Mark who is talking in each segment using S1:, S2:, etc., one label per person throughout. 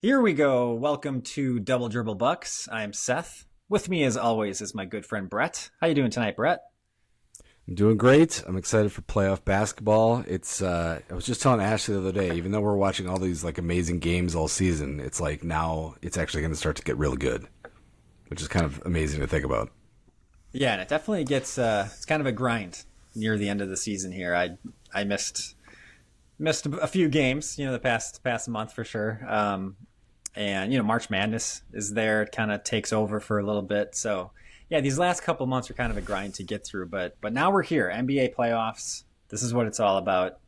S1: Here we go. Welcome to Double Dribble Bucks. I'm Seth. With me, as always, is my good friend Brett. How you doing tonight, Brett?
S2: I'm doing great. I'm excited for playoff basketball. I was just telling Ashley the other day, even though we're watching all these like amazing games all season, it's like now it's actually going to start to get real good, which is kind of amazing to think about.
S1: Yeah, and it definitely gets it's kind of a grind near the end of the season here. I missed a few games, the past month for sure. And March Madness is there. It kind of takes over for a little bit. So yeah, these last couple months are kind of a grind to get through. But now we're here. NBA playoffs. This is what it's all about.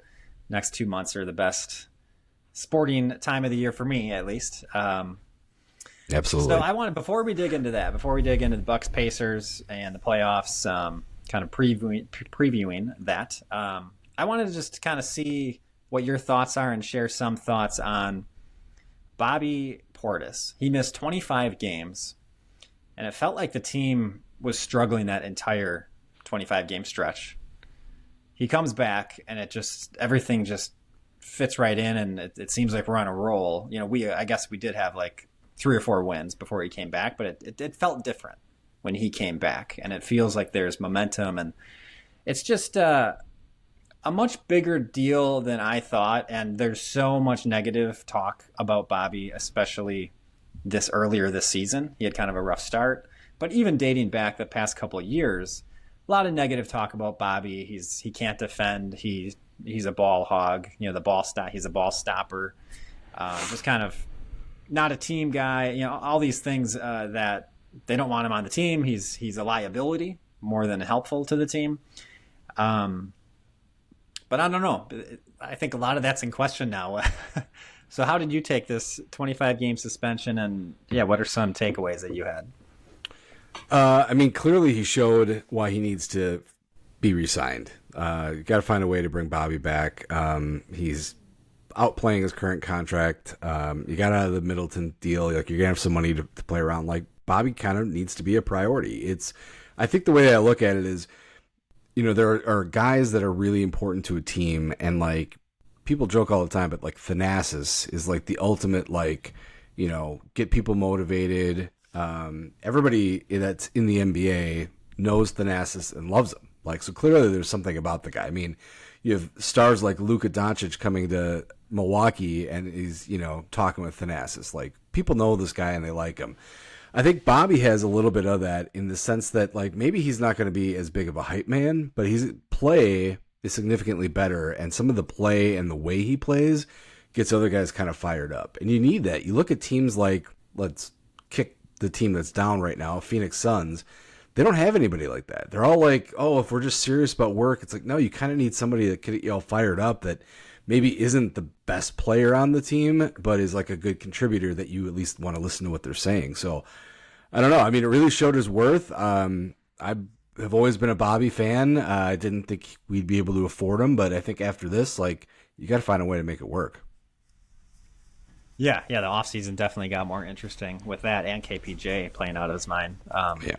S1: Next 2 months are the best sporting time of the year for me, at least. So
S2: Absolutely.
S1: I wanted before we dig into that, before we dig into the Bucks Pacers and the playoffs, kind of previewing that. I wanted to just kind of see what your thoughts are and share some thoughts on Bobby Portis. He missed 25 games, and it felt like the team was struggling that entire 25 game stretch. He comes back, and everything just fits right in, and it seems like we're on a roll. I guess we did have like 3 or 4 wins before he came back, but it felt different when he came back, and it feels like there's momentum, and it's just a much bigger deal than I thought. And there's so much negative talk about Bobby, especially earlier this season. He had kind of a rough start, but even dating back the past couple of years, a lot of negative talk about Bobby. He can't defend. He's a ball hog. The ball stop. He's a ball stopper. Just kind of not a team guy. All these things that they don't want him on the team. He's a liability more than helpful to the team. But I don't know. I think a lot of that's in question now. So how did you take this 25 game suspension, and yeah, what are some takeaways that you had?
S2: Clearly he showed why he needs to be re-signed. You got to find a way to bring Bobby back. He's outplaying his current contract. You got out of the Middleton deal. Like you're gonna have some money to play around. Like Bobby kind of needs to be a priority. I think the way I look at it is, there are guys that are really important to a team, and like people joke all the time, but like Thanasis is like the ultimate, like, get people motivated. Everybody that's in the NBA knows Thanasis and loves him. Like, so clearly there's something about the guy. I mean, you have stars like Luka Doncic coming to Milwaukee and he's, talking with Thanasis. Like, people know this guy and they like him. I think Bobby has a little bit of that in the sense that, like, maybe he's not going to be as big of a hype man, but his play is significantly better, and some of the play and the way he plays gets other guys kind of fired up. And you need that. You look at teams like, let's kick the team that's down right now, Phoenix Suns. They don't have anybody like that. They're all like, oh, if we're just serious about work, it's like, no, you kind of need somebody that can get you all fired up, that maybe isn't the best player on the team, but is like a good contributor that you at least want to listen to what they're saying. So I don't know. I mean, it really showed his worth. I have always been a Bobby fan. I didn't think we'd be able to afford him, but I think after this, like, you got to find a way to make it work.
S1: Yeah, the offseason definitely got more interesting with that and KPJ playing out of his mind.
S2: Yeah.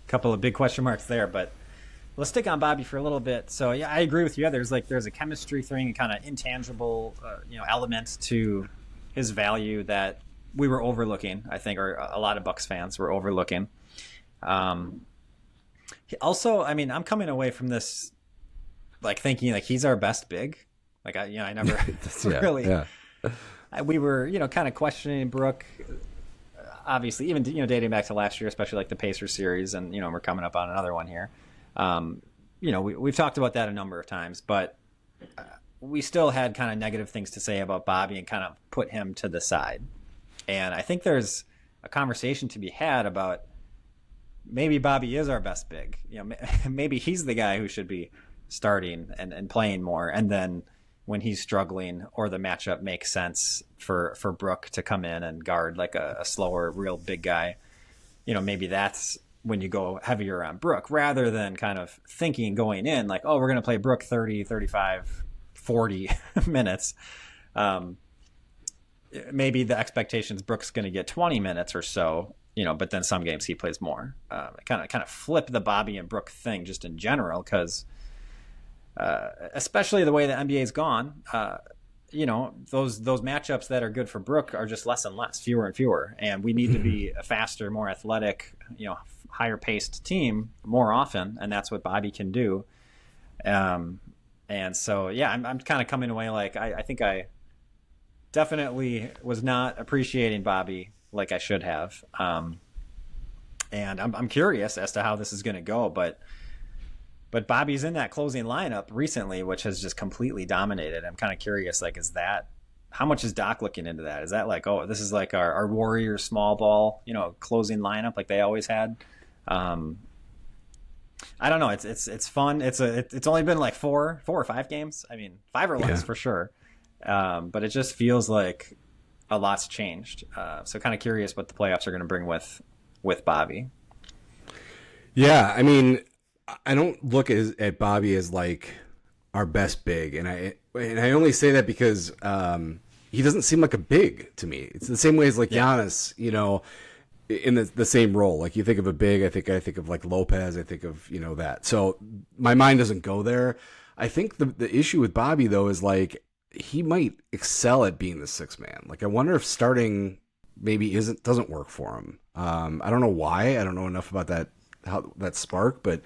S1: Couple of big question marks there, but let's stick on Bobby for a little bit. So yeah, I agree with you. There's a chemistry thing, kind of intangible, element to his value that we were overlooking. I think, or a lot of Bucks fans were overlooking. Also, I mean, I'm coming away from this like thinking like he's our best big. Like I never
S2: Yeah.
S1: really.
S2: Yeah.
S1: We were kind of questioning Brook, obviously, even dating back to last year, especially like the Pacers series, and we're coming up on another one here. We've talked about that a number of times, but we still had kind of negative things to say about Bobby and kind of put him to the side. And I think there's a conversation to be had about maybe Bobby is our best big. Maybe he's the guy who should be starting and playing more. And then when he's struggling or the matchup makes sense for Brook to come in and guard like a slower, real big guy, maybe that's when you go heavier on Brook rather than kind of thinking going in like, oh, we're going to play Brook 30, 35, 40 minutes. Maybe the expectations Brook's going to get 20 minutes or so, but then some games he plays more. Kind of flip the Bobby and Brook thing just in general, because especially the way the NBA's gone, those matchups that are good for Brook are just less and less, fewer and fewer, and we need to be a faster, more athletic, higher paced team more often, and that's what Bobby can do. And so yeah, I'm kind of coming away like I think I definitely was not appreciating Bobby like I should have. And I'm curious as to how this is going to go, but Bobby's in that closing lineup recently, which has just completely dominated. I'm kind of curious, like, how much is Doc looking into that? Is that like, oh, this is like our Warrior small ball, closing lineup like they always had? I don't know. It's fun. It's only been like four or five games. I mean, five or less for sure. But it just feels like a lot's changed. So kind of curious what the playoffs are going to bring with Bobby.
S2: Yeah, I mean, I don't look at Bobby as like our best big, and I only say that because he doesn't seem like a big to me. It's the same way as like Giannis, in the same role. Like you think of a big, I think of like Lopez, I think of that. So my mind doesn't go there. I think the issue with Bobby though is like he might excel at being the sixth man. Like I wonder if starting maybe doesn't work for him. I don't know why. I don't know enough about how that spark, but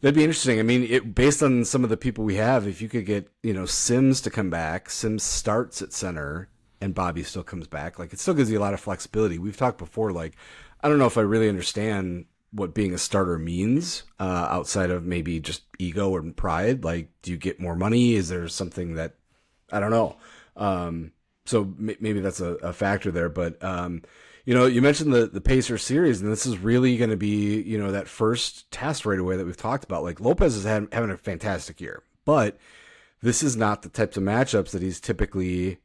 S2: that'd be interesting. I mean, based on some of the people we have, if you could get, Sims to come back, Sims starts at center and Bobby still comes back, like it still gives you a lot of flexibility. We've talked before, like, I don't know if I really understand what being a starter means outside of maybe just ego and pride. Like, do you get more money? Is there something that, I don't know. So maybe that's a factor there, but, you mentioned the Pacers series, and this is really going to be, that first test right away that we've talked about. Like Lopez is having a fantastic year, but this is not the types of matchups that he's typically,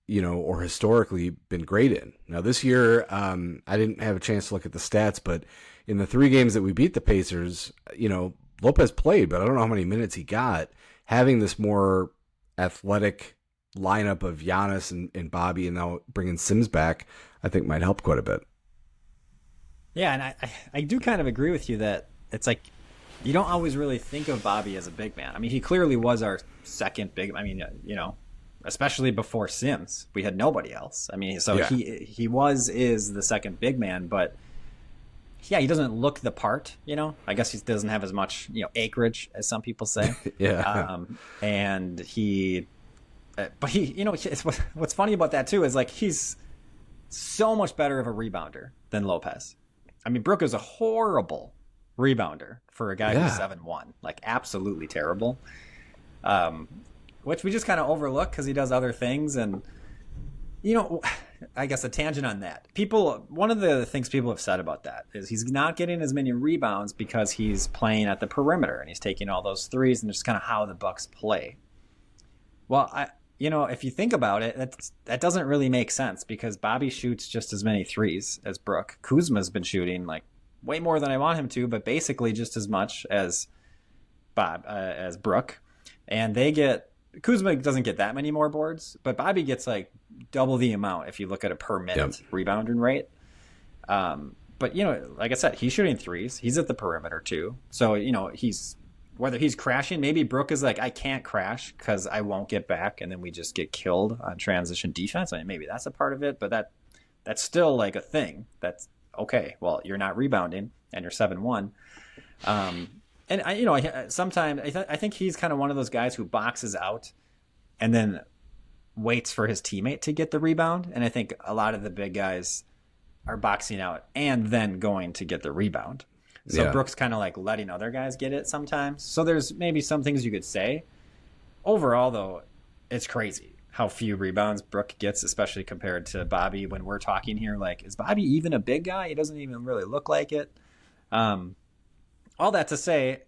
S2: or historically been great in. Now this year, I didn't have a chance to look at the stats, but in the 3 games that we beat the Pacers, Lopez played, but I don't know how many minutes he got. Having this more athletic lineup of Giannis and Bobby, and now bringing Sims back, I think might help quite a bit.
S1: Yeah, and I do kind of agree with you that it's like you don't always really think of Bobby as a big man. I mean, he clearly was our second big. I mean, especially before Sims, we had nobody else. I mean, so he is the second big man, but yeah, he doesn't look the part. I guess he doesn't have as much acreage as some people say. And he. But what's funny about that too is like he's so much better of a rebounder than Lopez. I mean, Brook is a horrible rebounder for a guy who's 7'1", like absolutely terrible. Which we just kind of overlook because he does other things, and I guess a tangent on that. One of the things people have said about that is he's not getting as many rebounds because he's playing at the perimeter and he's taking all those threes, and just kind of how the Bucks play. Well, if you think about it, that doesn't really make sense because Bobby shoots just as many threes as Brook. Kuzma's been shooting like way more than I want him to, but basically just as much as as Brook. And Kuzma doesn't get that many more boards, but Bobby gets like double the amount if you look at a per minute rebounding rate. But like I said, he's shooting threes. He's at the perimeter too. So whether he's crashing, maybe Brook is like, I can't crash because I won't get back, and then we just get killed on transition defense. I mean, maybe that's a part of it, but that's still like a thing. That's okay. Well, you're not rebounding, and you're 7'1". And sometimes I think he's kind of one of those guys who boxes out and then waits for his teammate to get the rebound. And I think a lot of the big guys are boxing out and then going to get the rebound. So Brook's kind of like letting other guys get it sometimes. So there's maybe some things you could say. Overall, though, it's crazy how few rebounds Brook gets, especially compared to Bobby. When we're talking here, like, is Bobby even a big guy? He doesn't even really look like it. All that to say,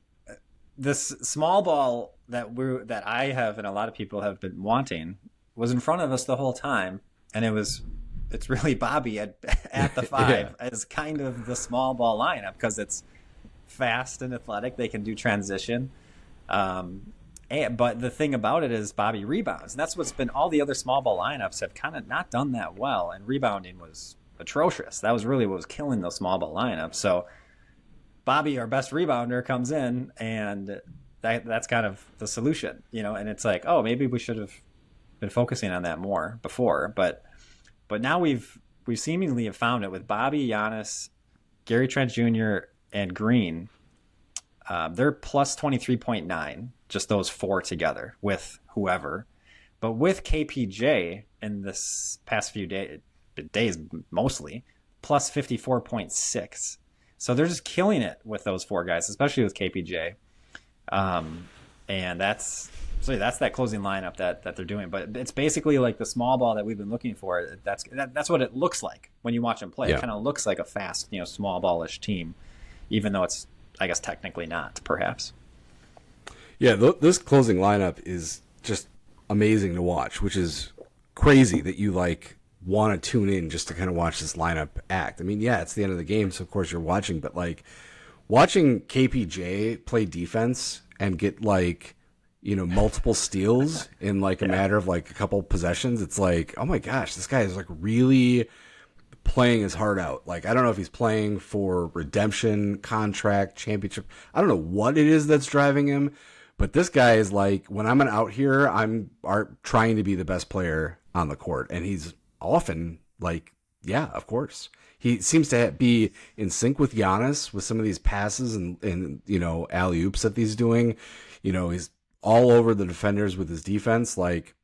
S1: this small ball that I have and a lot of people have been wanting was in front of us the whole time, and it's really Bobby at the 5 as kind of the small ball lineup because it's fast and athletic. They can do transition. But the thing about it is Bobby rebounds. And that's what's been all the other small ball lineups have kind of not done that well. And rebounding was atrocious. That was really what was killing those small ball lineups. So Bobby, our best rebounder, comes in, and that's kind of the solution, and it's like, oh, maybe we should have been focusing on that more before, but now we've seemingly have found it with Bobby, Giannis, Gary Trent Jr., and Green. They're plus 23.9, just those four together with whoever. But with KPJ in this past few days mostly, plus 54.6. So they're just killing it with those four guys, especially with KPJ. And that's that closing lineup that they're doing. But it's basically like the small ball that we've been looking for. That's what it looks like when you watch them play.
S2: Yeah.
S1: It kind of looks like a fast, small ballish team, even though it's, I guess, technically not, perhaps.
S2: Yeah, this closing lineup is just amazing to watch, which is crazy that you like want to tune in just to kind of watch this lineup act. I mean, yeah, it's the end of the game, so of course you're watching, but like watching KPJ play defense and get like, multiple steals in like a matter of like a couple possessions, it's like, oh my gosh, this guy is like really playing his heart out. Like, I don't know if he's playing for redemption, contract, championship. I don't know what it is that's driving him, but this guy is like, when I'm out here, I'm trying to be the best player on the court. And he's often like, yeah, of course. He seems to be in sync with Giannis with some of these passes and alley-oops that he's doing. He's all over the defenders with his defense. Like,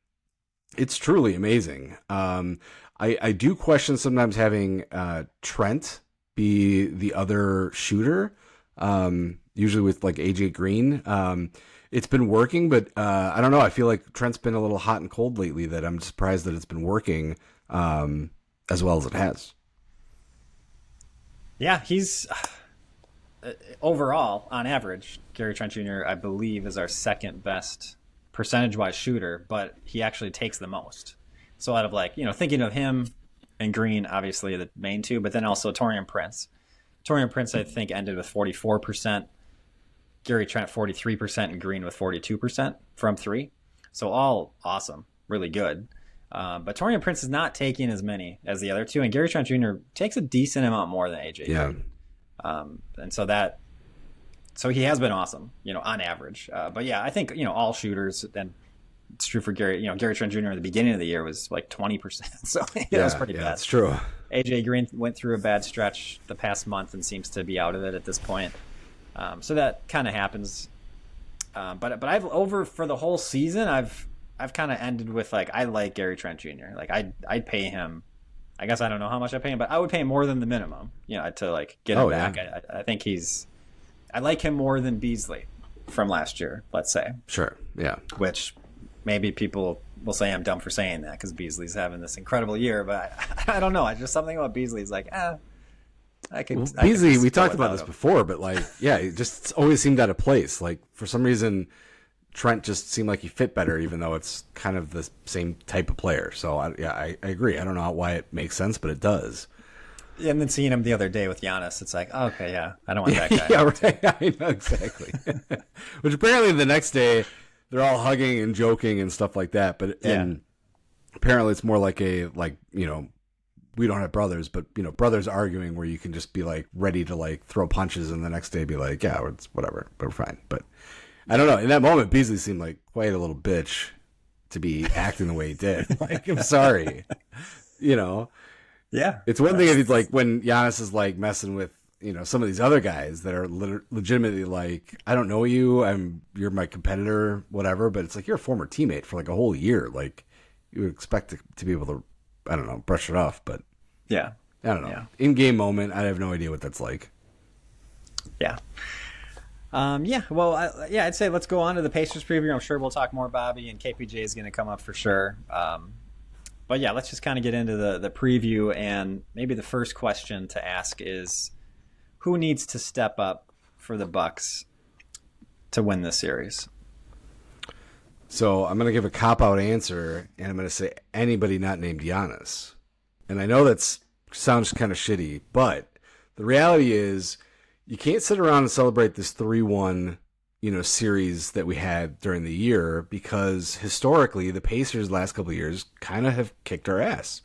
S2: it's truly amazing. I do question sometimes having Trent be the other shooter, usually with like AJ Green. It's been working, but I don't know. I feel like Trent's been a little hot and cold lately that I'm surprised that it's been working as well as it has.
S1: Yeah, he's overall, on average, Gary Trent Jr., I believe, is our second best percentage-wise shooter, but he actually takes the most. So out of thinking of him and Green, obviously the main two, but then also Taurean Prince. Taurean Prince, I think, ended with 44%. Gary Trent 43%, and Green with 42% from three. So all awesome, really good. But Taurean Prince is not taking as many as the other two, and Gary Trent Jr. takes a decent amount more than AJ.
S2: Yeah.
S1: And so he has been awesome, on average. But yeah, I think, all shooters, and it's true for Gary. Gary Trent Jr. at the beginning of the year was like 20%. So that was pretty bad.
S2: That's true.
S1: AJ Green went through a bad stretch the past month and seems to be out of it at this point. So that kind of happens. But I've for the whole season, I've kind of ended with like, I like Gary Trent Jr. Like I'd pay him. I guess I don't know how much I pay him, but I would pay more than the minimum, to like get him back. Yeah. I think I like him more than Beasley from last year, let's say.
S2: Sure. Yeah.
S1: Which maybe people will say I'm dumb for saying that because Beasley's having this incredible year, but I don't know. I just something about Beasley's like,
S2: Beasley, we talked about this before, but like, yeah, it just always seemed out of place. Like for some reason, Trent just seemed like he fit better, even though it's kind of the same type of player. So I agree. I don't know why it makes sense, but it does.
S1: And then seeing him the other day with Giannis, it's like, oh, okay, yeah, I don't want that guy.
S2: Yeah, right. I know exactly. Which apparently the next day they're all hugging and joking and stuff like that. But and apparently it's more like we don't have brothers, but brothers arguing where you can just be like ready to like throw punches and the next day be like, yeah, it's whatever, but we're fine. But I don't know. In that moment, Beasley seemed like quite a little bitch to be acting the way he did. Like, I'm sorry,
S1: Yeah,
S2: it's one thing if he's like when Giannis is like messing with some of these other guys that are legitimately like, I don't know you're my competitor, whatever. But it's like you're a former teammate for like a whole year. Like you would expect to be able to, I don't know, brush it off. But
S1: yeah,
S2: I don't know.
S1: Yeah.
S2: In-game moment, I have no idea what that's like.
S1: Yeah. Well, I'd say let's go on to the Pacers preview. I'm sure we'll talk more Bobby, and KPJ is going to come up for sure. But yeah, let's just kind of get into the preview, and maybe the first question to ask is, who needs to step up for the Bucks to win this series?
S2: So I'm going to give a cop-out answer, and I'm going to say anybody not named Giannis. And I know that sounds kind of shitty, but the reality is you can't sit around and celebrate this 3-1 series that we had during the year, because historically the Pacers last couple of years kind of have kicked our ass.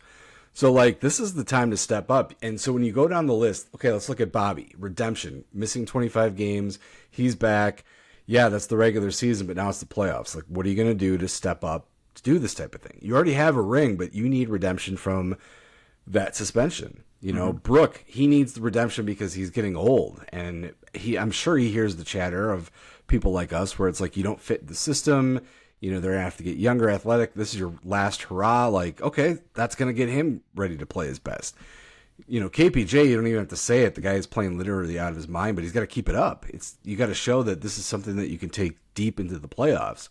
S2: So like, this is the time to step up. And so when you go down the list, okay, let's look at Bobby. Redemption, missing 25 games. He's back. Yeah, that's the regular season, but now it's the playoffs. Like, what are you going to do to step up to do this type of thing. You already have a ring, but you need redemption from that suspension. You know, Brooke, he needs the redemption because he's getting old, and I'm sure he hears the chatter of people like us where it's like, you don't fit the system. You know, they're gonna have to get younger, athletic. This is your last hurrah. Like, okay, that's gonna get him ready to play his best. You know, KPJ, you don't even have to say it. The guy is playing literally out of his mind, but he's got to keep it up. You got to show that this is something that you can take deep into the playoffs.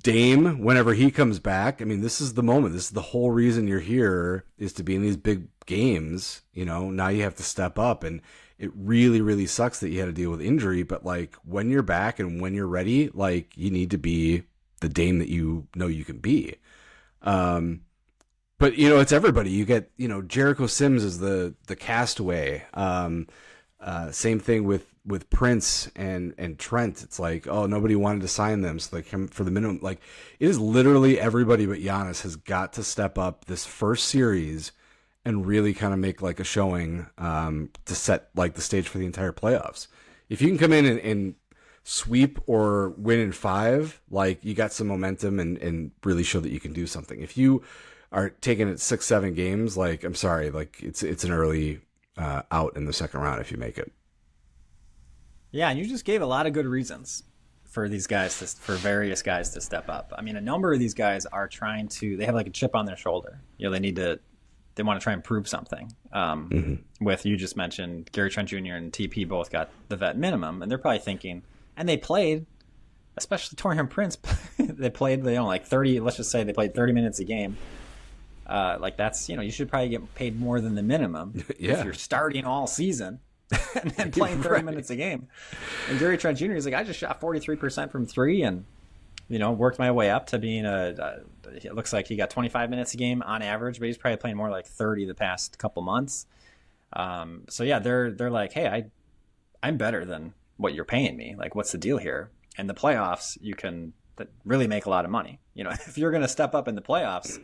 S2: Dame, whenever he comes back, I mean, this is the moment. This is the whole reason you're here, is to be in these big games. You know, now you have to step up, and it really, really sucks that you had to deal with injury. But like, when you're back and when you're ready, like, you need to be the Dame that you know you can be. But, you know, it's everybody. You get, you know, Jericho Sims is the castaway. Same thing with Prince and Trent. It's like, oh, nobody wanted to sign them, so they come for the minimum. Like, it is literally everybody but Giannis has got to step up this first series and really kind of make like a showing to set like the stage for the entire playoffs. If you can come in and sweep or win in 5, like, you got some momentum and really show that you can do something. If you are taking it 6-7 games, like, I'm sorry, like, it's an early out in the second round if you make it.
S1: Yeah, and you just gave a lot of good reasons for these guys for various guys to step up. I mean, a number of these guys are they have like a chip on their shoulder. You know, they want to try and prove something. With, you just mentioned Gary Trent Jr. and TP both got the vet minimum, and they're probably thinking, and they played, especially Taurean Prince, they played, you know, like 30, let's just say they played 30 minutes a game. Like, that's, you know, you should probably get paid more than the minimum if you're starting all season and then playing 30 minutes a game. And Gary Trent Jr. is like, I just shot 43% from 3 and, you know, worked my way up to being it looks like he got 25 minutes a game on average, but he's probably playing more like 30 the past couple months. So yeah, they're like, hey, I'm better than what you're paying me. Like, what's the deal here? And the playoffs, you can really make a lot of money. You know, if you're going to step up in the playoffs,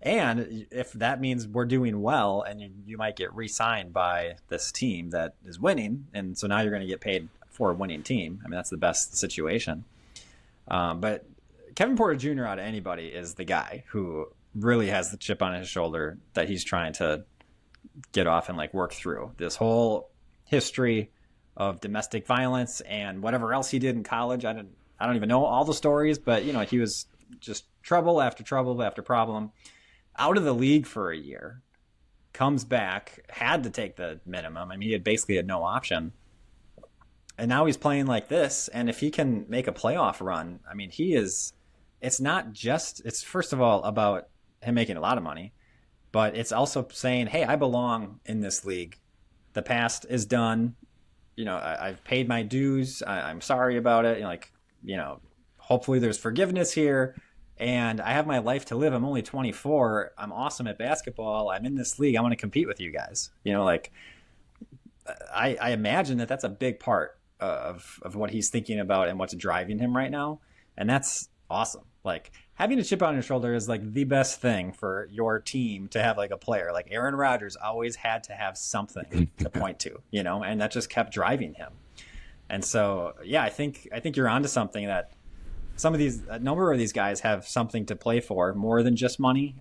S1: and if that means we're doing well, and you might get re-signed by this team that is winning, and so now you're going to get paid for a winning team. I mean, that's the best situation. But Kevin Porter Jr. out of anybody is the guy who really has the chip on his shoulder that he's trying to get off and like work through this whole history of domestic violence and whatever else he did in college. I don't even know all the stories, but, you know, he was just trouble after problem. Out of the league for a year, comes back, had to take the minimum. I mean, he basically had no option. And now he's playing like this. And if he can make a playoff run, I mean, it's first of all about him making a lot of money, but it's also saying, hey, I belong in this league. The past is done. You know, I've paid my dues. I'm sorry about it. You know, hopefully there's forgiveness here. And I have my life to live. I'm only 24. I'm awesome at basketball. I'm in this league. I want to compete with you guys. You know, like, I imagine that's a big part of what he's thinking about and what's driving him right now. And that's awesome. Like, having a chip on your shoulder is like the best thing for your team to have, like a player. Like, Aaron Rodgers always had to have something to point to, you know, and that just kept driving him. And so, yeah, I think you're onto something, that a number of these guys have something to play for more than just money.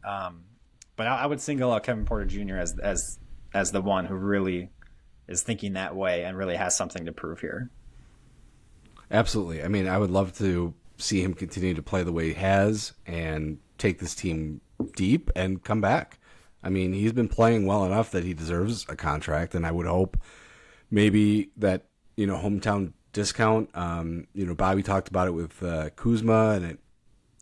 S1: But I would single out Kevin Porter Jr. as the one who really is thinking that way and really has something to prove here.
S2: Absolutely. I mean, I would love to see him continue to play the way he has and take this team deep and come back. I mean, he's been playing well enough that he deserves a contract, and I would hope maybe that, you know, hometown discount. You know, Bobby talked about it with Kuzma, and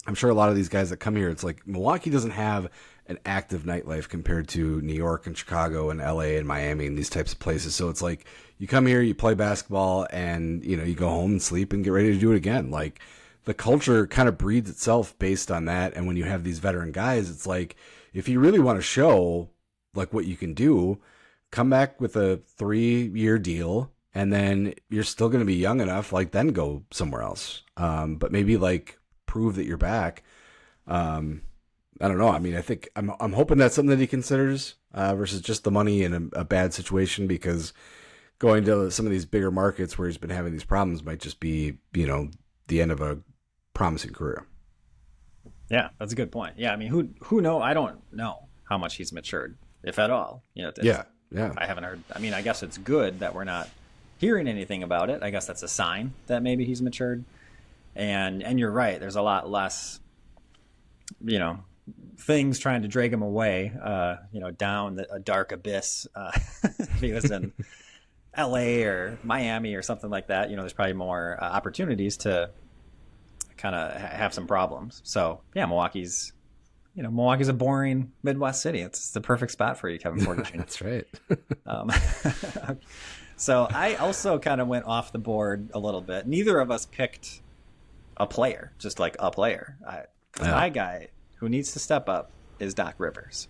S2: I'm sure a lot of these guys that come here, it's like Milwaukee doesn't have an active nightlife compared to New York and Chicago and LA and Miami and these types of places. So it's like, you come here, you play basketball, and, you know, you go home and sleep and get ready to do it again. Like, the culture kind of breeds itself based on that. And when you have these veteran guys, it's like, if you really want to show like what you can do, come back with a 3-year deal. And then you're still going to be young enough, like, then go somewhere else. But maybe like prove that you're back. I don't know. I mean, I think I'm hoping that's something that he considers versus just the money in a bad situation, because going to some of these bigger markets where he's been having these problems might just be, you know, the end of a promising career.
S1: Yeah, that's a good point. Yeah, I mean, who know? I don't know how much he's matured, if at all.
S2: Yeah, yeah.
S1: I haven't heard. I mean, I guess it's good that we're not hearing anything about it. I guess that's a sign that maybe he's matured. And you're right. There's a lot less, you know, things trying to drag him away, down a dark abyss. If he was in L.A. or Miami or something like that, there's probably more opportunities to kind of have some problems. So yeah, Milwaukee's a boring Midwest city. It's the perfect spot for you, Kevin Porter Jr.
S2: That's right.
S1: um, so I also kind of went off the board a little bit. Neither of us picked a player, just like a player. My guy who needs to step up is Doc Rivers.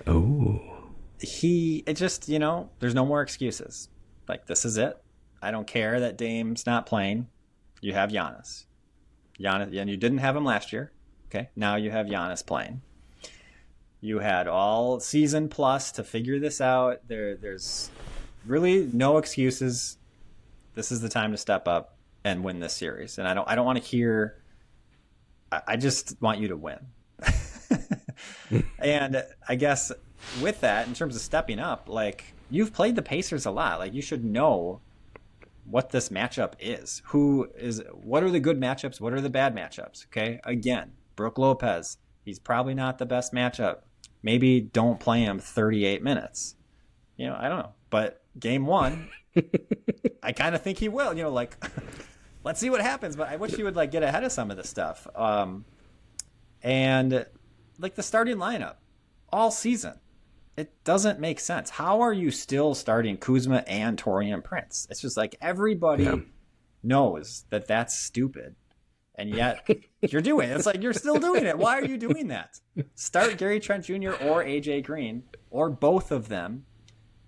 S2: Oh,
S1: There's no more excuses. Like, this is it. I don't care that Dame's not playing. You have Giannis, and you didn't have him last year. Okay, now you have Giannis playing. You had all season plus to figure this out. There's really no excuses. This is the time to step up and win this series. And I don't want to hear. I just want you to win. And I guess with that, in terms of stepping up, like, you've played the Pacers a lot. Like, you should know what this matchup is. What are the good matchups? What are the bad matchups? Okay. Again, Brook Lopez, he's probably not the best matchup. Maybe don't play him 38 minutes. I don't know. But game one, I kind of think he will. Let's see what happens. But I wish he would get ahead of some of this stuff. And the starting lineup all season, it doesn't make sense. How are you still starting Kuzma and Taurean Prince? It's just everybody knows that that's stupid. And yet you're doing it. It's like, you're still doing it. Why are you doing that? Start Gary Trent Jr. or AJ Green or both of them.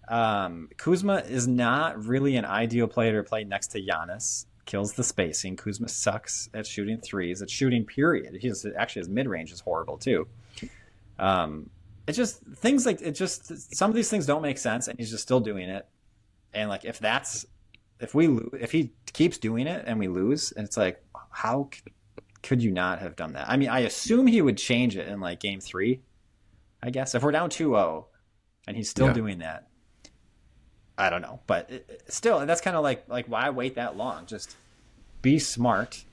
S1: Kuzma is not really an ideal player to play next to Giannis. Kills the spacing. Kuzma sucks at shooting threes, at shooting, period. His mid-range is horrible too. It's just things some of these things don't make sense, and he's just still doing it. And if he keeps doing it and we lose, and it's like, how could you not have done that? I mean, I assume he would change it in game 3, I guess. If we're down 2-0 and he's still doing that, I don't know. But still, that's kind of like why wait that long? Just be smart.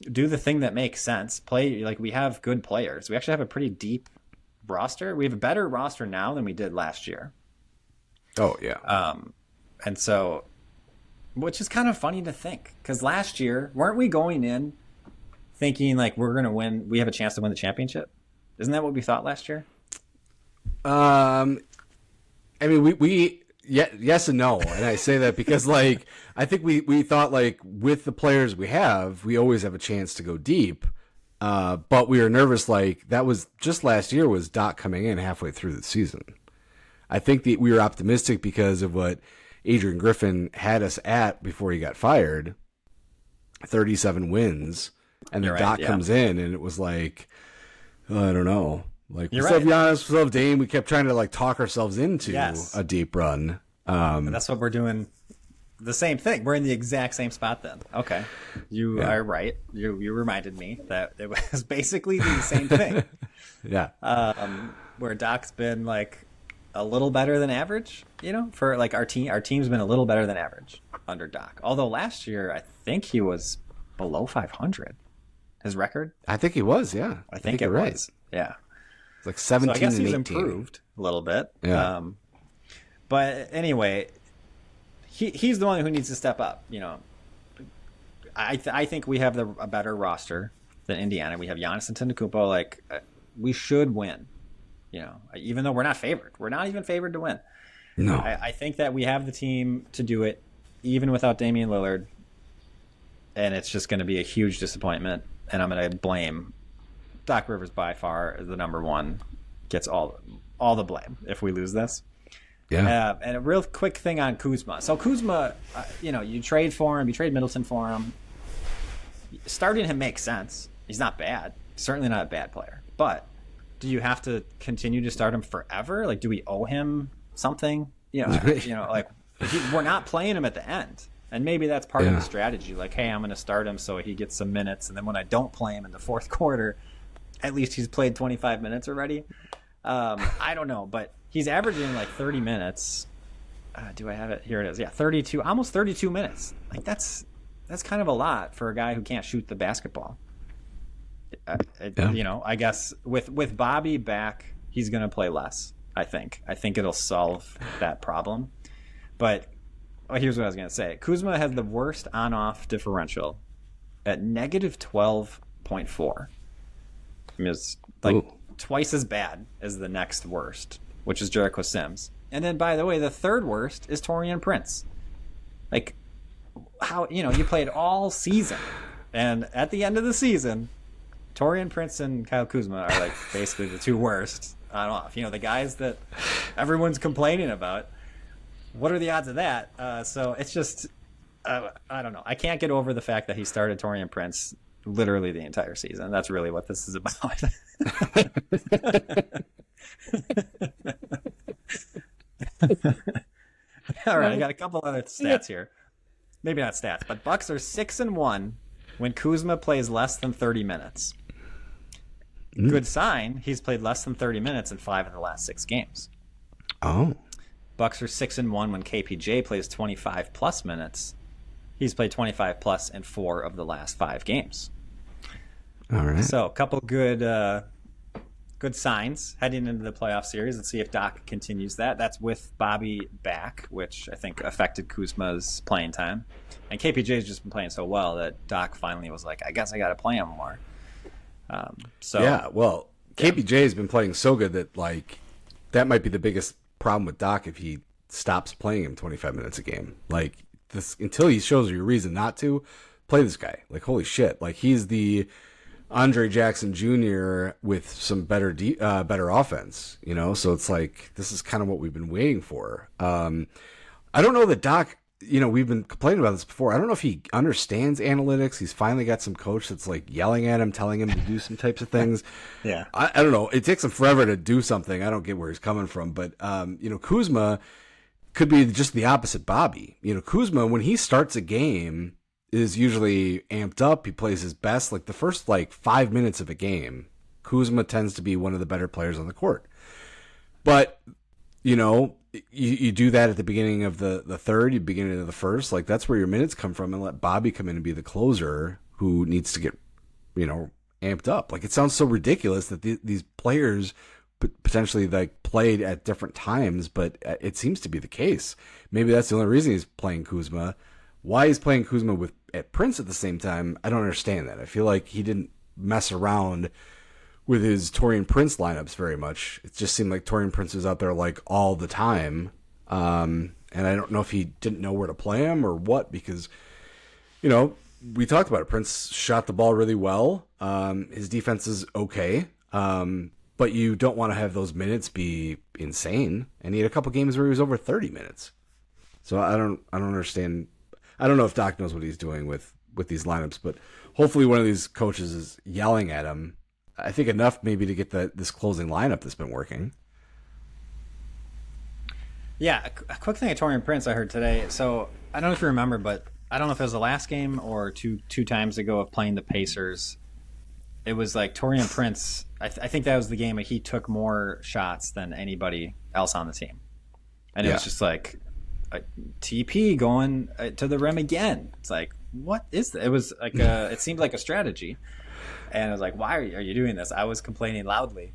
S1: Do the thing that makes sense. Play, we have good players. We actually have a pretty deep roster. We have a better roster now than we did last year.
S2: Oh, yeah.
S1: And so, which is kind of funny to think, because last year, weren't we going in thinking we're going to win, we have a chance to win the championship? Isn't that what we thought last year?
S2: I mean, yes and no. And I say that because I think we thought with the players we have, we always have a chance to go deep. But we were nervous. That was just last year was Doc coming in halfway through the season. I think that we were optimistic because of what Adrian Griffin had us at before he got fired, 37 wins. And then Doc comes in and it was I don't know. We still have Giannis, we still have Dame. We kept trying to talk ourselves into a deep run.
S1: And that's what we're doing. The same thing. We're in the exact same spot then. Okay. You are right. You reminded me that it was basically the same thing.
S2: Yeah.
S1: Where Doc's been a little better than average, for our team's been a little better than average under Doc. Although last year, I think he was below 500. His record?
S2: I think he was, yeah.
S1: I think it was. Yeah.
S2: It's 17
S1: so I guess
S2: and
S1: he's
S2: 18.
S1: improved a little bit.
S2: Yeah.
S1: But anyway, he's the one who needs to step up. I think we have a better roster than Indiana. We have Giannis Antetokounmpo. We should win. Even though we're not favored, we're not even favored to win.
S2: No,
S1: I think that we have the team to do it, even without Damian Lillard. And it's just going to be a huge disappointment. And I'm going to blame Doc Rivers by far the number one, gets all the blame if we lose this.
S2: Yeah.
S1: And a real quick thing on Kuzma. So Kuzma, you trade for him, you trade Middleton for him. Starting him makes sense. He's not bad. Certainly not a bad player. But do you have to continue to start him forever? Do we owe him something? We're not playing him at the end. And maybe that's part of the strategy. Like, hey, I'm going to start him so he gets some minutes. And then when I don't play him in the fourth quarter, at least he's played 25 minutes already. I don't know, but he's averaging like 30 minutes. Do I have it? Here it is. Yeah, 32, almost 32 minutes. Like that's kind of a lot for a guy who can't shoot the basketball. You know, I guess with Bobby back, he's going to play less. I think it'll solve that problem. But here's what I was going to say. Kuzma has the worst on-off differential at negative 12.4. I mean, it's like twice as bad as the next worst, which is Jericho Sims. And then, by the way, the third worst is Taurean Prince. Like, how, you know, you played all season, and at the end of the season, Taurean Prince and Kyle Kuzma are like basically the two worst on off. You know, the guys that everyone's complaining about. What are the odds of that? So it's just, I don't know. I can't get over the fact that he started Taurean Prince literally the entire season. That's really what this is about. All right, I got a couple other stats here. Maybe not stats, but Bucks are 6-1 when Kuzma plays less than 30 minutes. Good sign. He's played less than 30 minutes in 5 of the last 6 games.
S2: Oh.
S1: Bucks are 6-1 when KPJ plays 25 plus minutes. He's played 25 plus in 4 of the last 5 games.
S2: All right.
S1: So a couple good signs heading into the playoff series. Let's see if Doc continues that. That's with Bobby back, which I think affected Kuzma's playing time. And KPJ's just been playing so well that Doc finally was like, I guess I got to play him more.
S2: Yeah, well, KPJ has been playing so good that like that might be the biggest problem with Doc if he stops playing him 25 minutes a game. Like this, until he shows you a reason not to play this guy. Like holy shit, like he's the Andre Jackson Jr. with some better offense, you know. So it's like this is kind of what we've been waiting for. I don't know that Doc. You know, we've been complaining about this before. I don't know if he understands analytics. He's finally got some coach that's like yelling at him, telling him to do some types of things.
S1: Yeah.
S2: I don't know. It takes him forever to do something. I don't get where he's coming from. But, you know, Kuzma could be just the opposite Bobby. You know, Kuzma, when he starts a game, is usually amped up. He plays his best. Like the first, 5 minutes of a game, Kuzma tends to be one of the better players on the court. But, you know, you do that at the beginning of the third, you begin of the first, like that's where your minutes come from, and let Bobby come in and be the closer who needs to get, you know, amped up. Like it sounds so ridiculous that these players potentially like played at different times, but it seems to be the case. Maybe that's the only reason he's playing Kuzma. Why he's playing Kuzma at Prince at the same time, I don't understand that. I feel like he didn't mess around with his Taurean Prince lineups very much. It just seemed like Taurean Prince was out there like all the time. And I don't know if he didn't know where to play him or what, because, you know, we talked about it. Prince shot the ball really well. His defense is okay. But you don't want to have those minutes be insane. And he had a couple games where he was over 30 minutes. So I don't understand. I don't know if Doc knows what he's doing with these lineups, but hopefully one of these coaches is yelling at him. I think enough maybe to get this closing lineup that's been working.
S1: Yeah, a quick thing at Taurean Prince I heard today. So I don't know if you remember, but I don't know if it was the last game or two times ago of playing the Pacers. It was like Taurean Prince. I think that was the game that he took more shots than anybody else on the team, and it was just like a TP going to the rim again. It's like, what is that? It was like it seemed like a strategy. And I was like, why are you doing this? I was complaining loudly.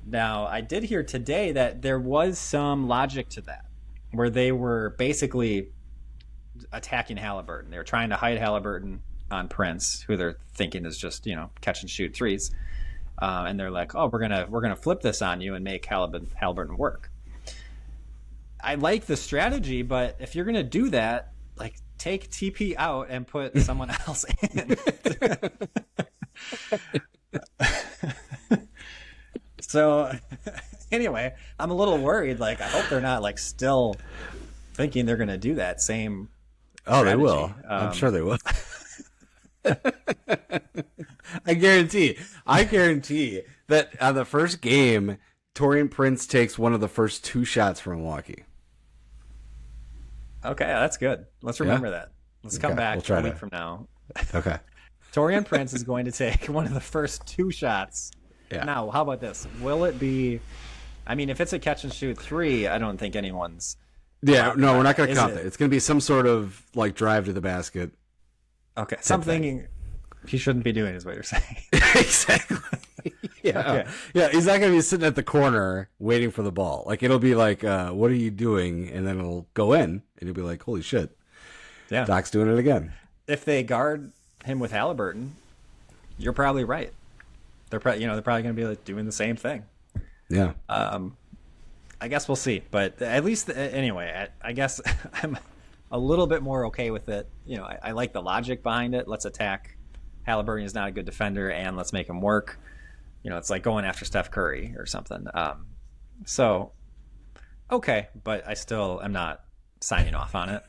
S1: Now, I did hear today that there was some logic to that, where they were basically attacking Halliburton. They were trying to hide Halliburton on Prince, who they're thinking is just, you know, catch and shoot threes. And they're like, oh, we're gonna flip this on you and make Halliburton work. I like the strategy, but if you're gonna do that, like take TP out and put someone else in. So anyway, I'm a little worried. Like, I hope they're not like still thinking they're going to do that same strategy.
S2: They will. I'm sure they will. I guarantee that on the first game, Taurean Prince takes one of the first 2 shots from Milwaukee.
S1: Okay, that's good. Let's remember that. Let's come
S2: Okay,
S1: back
S2: we'll try
S1: a week
S2: to.
S1: from now.
S2: Okay.
S1: Torian Prince is going to take one of the first 2 shots.
S2: Yeah.
S1: Now, how about this? Will it be? I mean, if it's a catch and shoot 3, I don't think anyone's.
S2: Yeah. No, we're not going to
S1: Is
S2: count
S1: it?
S2: that. It's going to be some sort of like drive to the basket.
S1: Okay,
S2: thing.
S1: something he shouldn't be doing is what you're saying.
S2: Exactly. Yeah.
S1: Okay.
S2: Yeah. He's not going to be sitting at the corner waiting for the ball. Like it'll be like, what are you doing? And then it'll go in, and you'll be like, holy shit,
S1: Yeah.
S2: Doc's doing it again.
S1: If they guard him with Halliburton, you're probably right. They're probably going to be like doing the same thing.
S2: Yeah.
S1: I guess we'll see, but at least anyway, I guess I'm a little bit more okay with it. I like the logic behind it. Let's attack. Halliburton is not a good defender, and let's make him work. It's like going after Steph Curry or something. So, okay, but I still am not signing off on it.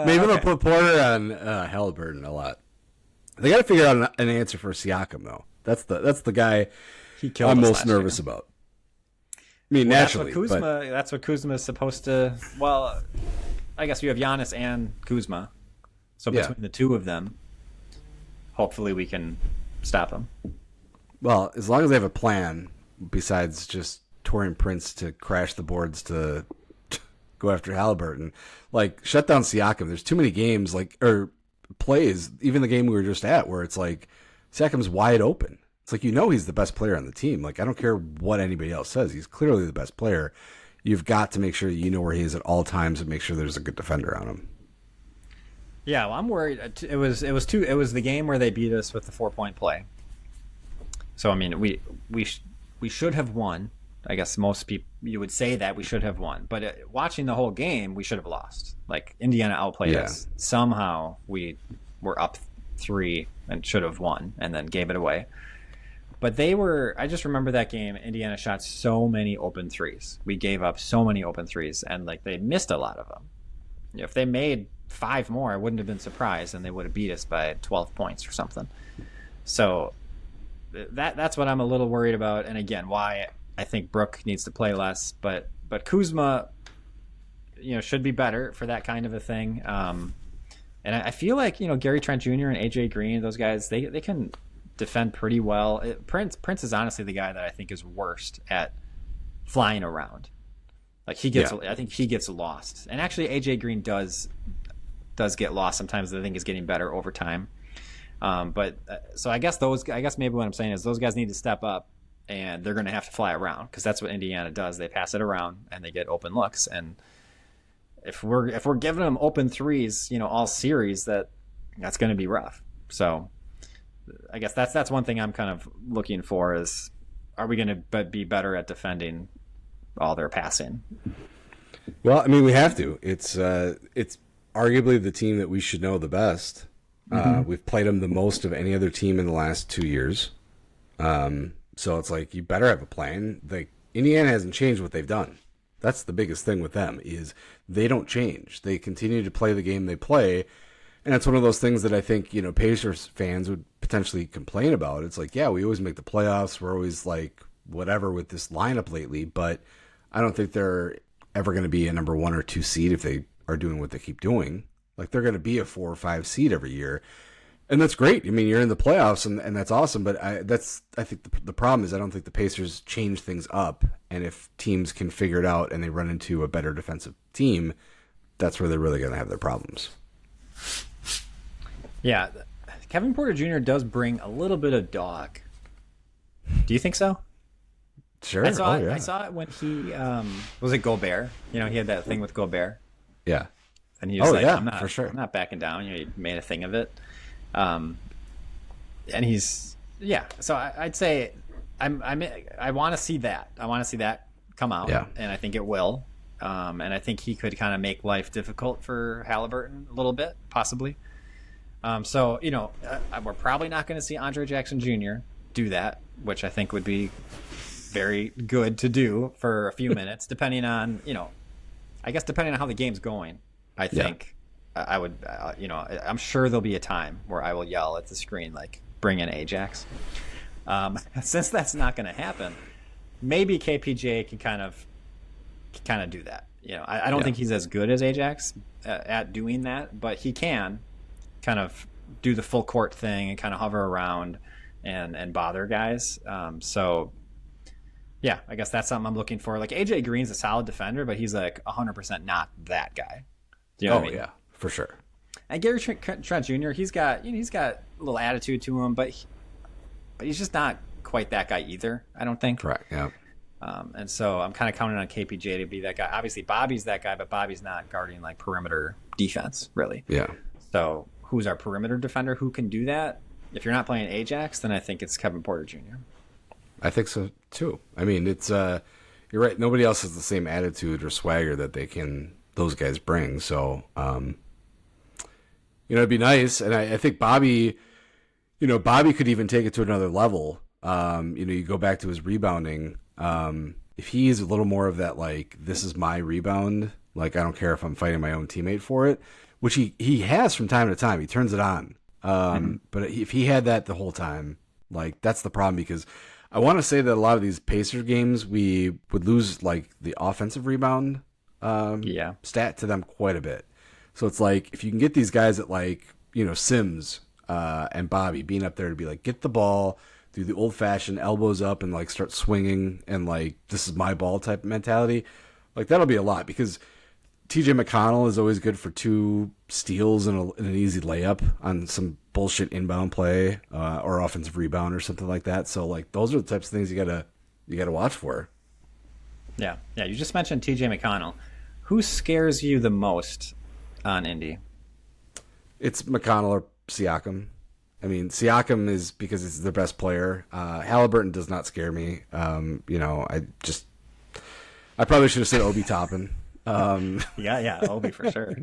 S2: Maybe they'll put Porter on Halliburton a lot. They got to figure out an answer for Siakam though. That's the guy
S1: He killed
S2: I'm
S1: us
S2: most
S1: last
S2: nervous
S1: year.
S2: about. I mean,
S1: Well,
S2: naturally,
S1: that's what Kuzma is supposed to. Well, I guess you have Giannis and Kuzma, so
S2: Yeah.
S1: between the two of them, hopefully we can stop them.
S2: well, as long as they have a plan besides just Torian Prince to crash the boards to go after Halliburton, like shut down Siakam. There's too many games or plays, even the game we were just at, where it's like Siakam's wide open. It's like he's the best player on the team. Like I don't care what anybody else says. He's clearly the best player. You've got to make sure you know where he is at all times and make sure there's a good defender on him.
S1: Yeah, well, I'm worried. It was the game where they beat us with the 4-point play. So I mean, we should have won. I guess most people you would say that we should have won, but watching the whole game, we should have lost. Like Indiana outplayed us. Somehow we were up 3 and should have won, and then gave it away. But I just remember that game, Indiana shot so many open threes. We gave up so many open threes, and like they missed a lot of them. If they made 5 more, I wouldn't have been surprised, and they would have beat us by 12 points or something. So that's what I'm a little worried about, and again, why I think Brook needs to play less. But Kuzma, should be better for that kind of a thing. And I feel like Gary Trent Jr. and AJ Green, those guys, they can defend pretty well. Prince is honestly the guy that I think is worst at flying around. Like I think he gets lost. And actually AJ Green does get lost sometimes. I think he's getting better over time. So I guess maybe what I'm saying is those guys need to step up, and they're going to have to fly around, because that's what Indiana does. They pass it around and they get open looks. And if we're giving them open threes, all series, that's going to be rough. So I guess that's one thing I'm kind of looking for is, are we going to be better at defending all their passing?
S2: Well, I mean, we have to. It's arguably the team that we should know the best. We've played them the most of any other team in the last 2 years. So it's like, you better have a plan. Like Indiana hasn't changed what they've done. That's the biggest thing with them, is they don't change. They continue to play the game they play. And that's one of those things that I think, Pacers fans would potentially complain about. It's like, yeah, we always make the playoffs. We're always like whatever with this lineup lately, but I don't think they're ever going to be a number 1 or 2 seed if they are doing what they keep doing. Like they're going to be a 4 or 5 seed every year. And that's great. I mean, you're in the playoffs, and that's awesome. But I think the problem is I don't think the Pacers change things up. And if teams can figure it out and they run into a better defensive team, that's where they're really going to have their problems.
S1: Yeah, Kevin Porter Jr. does bring a little bit of dog. Do you think so?
S2: Sure.
S1: I saw it when he was it Gobert. He had that thing with Gobert.
S2: Yeah.
S1: And he was like,
S2: yeah,
S1: I'm not,
S2: for sure.
S1: I'm not backing down. He made a thing of it. And he's, so I'd say I want to see that. I want to see that come out.
S2: Yeah.
S1: And I think it will. And I think he could kind of make life difficult for Halliburton a little bit, possibly. So, we're probably not going to see Andre Jackson Jr. do that, which I think would be very good to do for a few minutes, depending on, I guess depending on how the game's going. I think I would, I'm sure there'll be a time where I will yell at the screen, like, bring in Ajax. Since that's not going to happen, maybe KPJ can kind of do that. I don't
S2: Yeah.
S1: think he's as good as Ajax at doing that, but he can kind of do the full court thing and kind of hover around and bother guys. So yeah, I guess that's something I'm looking for. Like AJ Green's a solid defender, but he's like 100% not that guy. Do you know what I mean?
S2: Yeah, for sure.
S1: And Gary Trent Jr. He's got a little attitude to him, but he's just not quite that guy either. I don't think.
S2: Correct. Yeah.
S1: And so I'm kind of counting on KPJ to be that guy. Obviously, Bobby's that guy, but Bobby's not guarding like perimeter defense really.
S2: Yeah.
S1: So who's our perimeter defender? Who can do that? If you're not playing Ajax, then I think it's Kevin Porter Jr.
S2: I think so too. I mean, it's you're right. Nobody else has the same attitude or swagger that those guys bring. So, it'd be nice. And I think Bobby, Bobby could even take it to another level. You go back to his rebounding. If he's a little more of that, like, this is my rebound, like, I don't care if I'm fighting my own teammate for it, which he has from time to time. He turns it on. But if he had that the whole time, like, that's the problem, because I want to say that a lot of these Pacers games, we would lose, like, the offensive rebound stat to them quite a bit. So it's like, if you can get these guys at, like, Sims and Bobby being up there to be like, get the ball, do the old-fashioned elbows up and, like, start swinging and, like, this is my ball type mentality, like, that'll be a lot, because TJ McConnell is always good for 2 steals and an easy layup on some bullshit inbound play or offensive rebound or something like that. So, like, those are the types of things you gotta watch for.
S1: Yeah. You just mentioned TJ McConnell. Who scares you the most on Indy?
S2: It's McConnell or Siakam. I mean, Siakam is because he's their best player. Halliburton does not scare me. I probably should have said Obi Toppin.
S1: Obi for sure.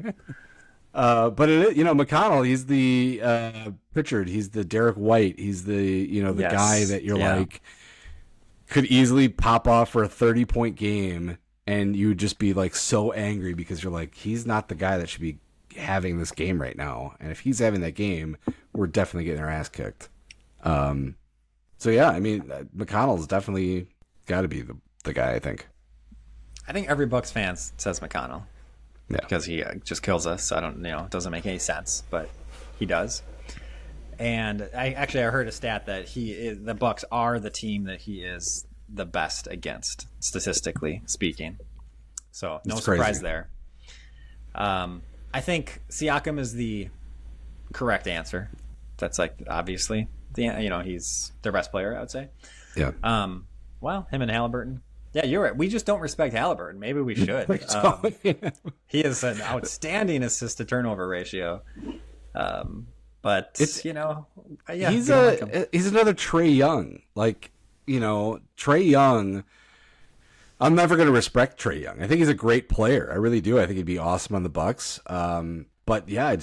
S2: But McConnell, he's the Pritchard, he's the Derek White, he's the the guy that you're like could easily pop off for a 30-point game, and you would just be like so angry because you're like, he's not the guy that should be having this game right now, and if he's having that game, we're definitely getting our ass kicked. So yeah, I mean, McConnell's definitely got to be the guy, I think.
S1: I think every Bucks fan says McConnell.
S2: Yeah.
S1: Because he just kills us. I don't, it doesn't make any sense, but he does. And I heard a stat that the Bucks are the team that he is the best against, statistically speaking. So no surprise there. I think Siakam is the correct answer. That's like obviously he's their best player, I would say.
S2: Yeah.
S1: Well, him and Halliburton. Yeah, you're right. We just don't respect Halliburton. Maybe we should. He is an outstanding assist to turnover ratio. But it's he's
S2: another Trae Young. Like, Trae Young. I'm never going to respect Trae Young. I think he's a great player. I really do. I think he'd be awesome on the Bucks. But yeah,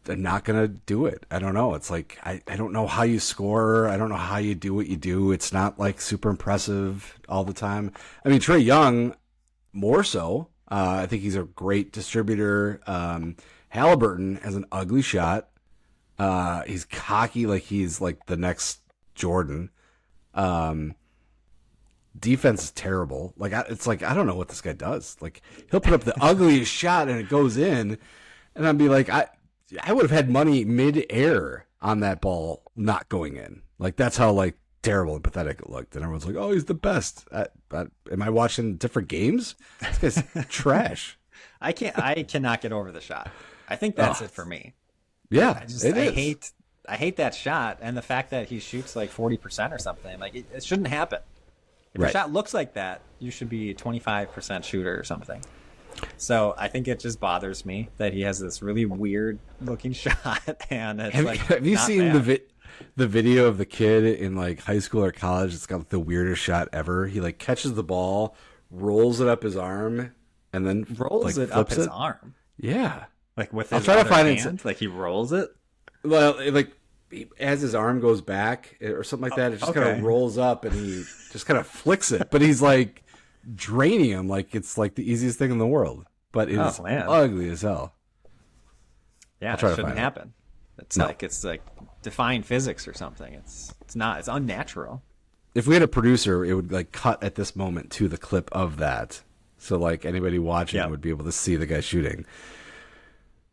S2: I'm not going to do it. I don't know. It's like, I don't know how you score. I don't know how you do what you do. It's not like super impressive all the time. I mean, Trae Young, more so. I think he's a great distributor. Halliburton has an ugly shot. He's cocky, like he's like the next Jordan. Defense is terrible. Like, it's like, I don't know what this guy does. Like, he'll put up the ugliest shot and it goes in. And I'd be like, I would have had money mid-air on that ball not going in. Like, that's how, like, terrible and pathetic it looked. And everyone's like, oh, he's the best. Am I watching different games? This guy's trash.
S1: I cannot get over the shot. I think that's it for me.
S2: Yeah,
S1: I hate that shot, and the fact that he shoots like 40% or something. Like, it shouldn't happen. If your shot looks like that, you should be 25% shooter or something. So I think it just bothers me that he has this really weird looking shot, and it's
S2: have you seen the video of the kid in like high school or college that's got the weirdest shot ever? He like catches the ball, rolls it up his arm, and then
S1: rolls it up his arm.
S2: Yeah,
S1: like with his other hand, like he rolls it.
S2: Well, like as his arm goes back or something like that, it just kind of rolls up, and he just kind of flicks it. But he's like draining him like it's like the easiest thing in the world, but it's ugly as hell.
S1: Yeah, it shouldn't happen. It's like defying physics or something. It's not. It's unnatural.
S2: If we had a producer, it would like cut at this moment to the clip of that, so like anybody watching
S1: Yeah.
S2: would be able to see the guy shooting.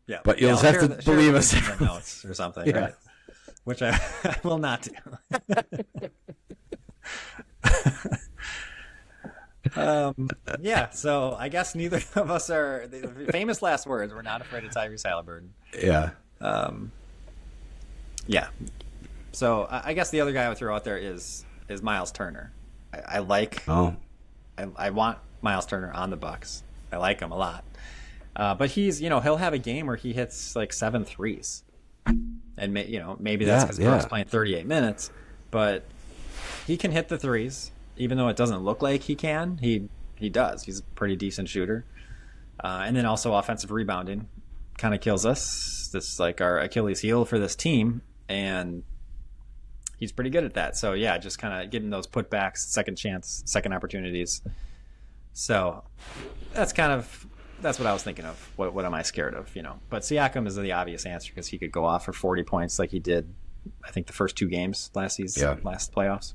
S1: Yeah,
S2: But you'll
S1: I'll
S2: just have
S1: share
S2: to
S1: share
S2: believe
S1: the
S2: us.
S1: link in the notes or something,
S2: Yeah.
S1: right? Which I, I will not do. Yeah, so I guess neither of us are the famous last words. We're not afraid of Tyrese Halliburton.
S2: Yeah.
S1: Yeah. So I guess the other guy I would throw out there is Miles Turner. I like
S2: Oh.
S1: I want Miles Turner on the Bucks. I like him a lot. But he's, he'll have a game where he hits like 7 threes. And maybe that's because Brooks playing 38 minutes, but he can hit the threes, even though it doesn't look like he can. He does. He's a pretty decent shooter, and then also offensive rebounding kind of kills us. This is like our Achilles heel for this team, and he's pretty good at that. So yeah, just kind of getting those putbacks, second chance, second opportunities. So that's what I was thinking of. What am I scared of? But Siakam is the obvious answer because he could go off for 40 points like he did, I think, the first 2 games last season, last playoffs.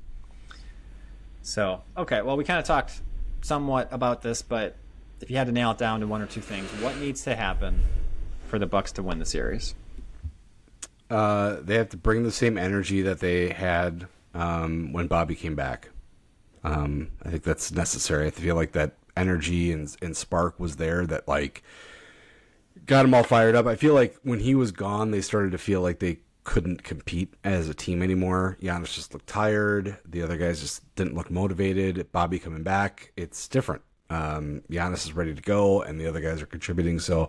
S1: So, okay, well, we kind of talked somewhat about this, but if you had to nail it down to 1 or 2 things, what needs to happen for the Bucks to win the series?
S2: They have to bring the same energy that they had when Bobby came back. I think that's necessary. I feel like that energy and spark was there that like got them all fired up. I feel like when he was gone, they started to feel like they couldn't compete as a team anymore. Giannis just looked tired. The other guys just didn't look motivated. Bobby coming back, it's different. Giannis is ready to go, and the other guys are contributing. So,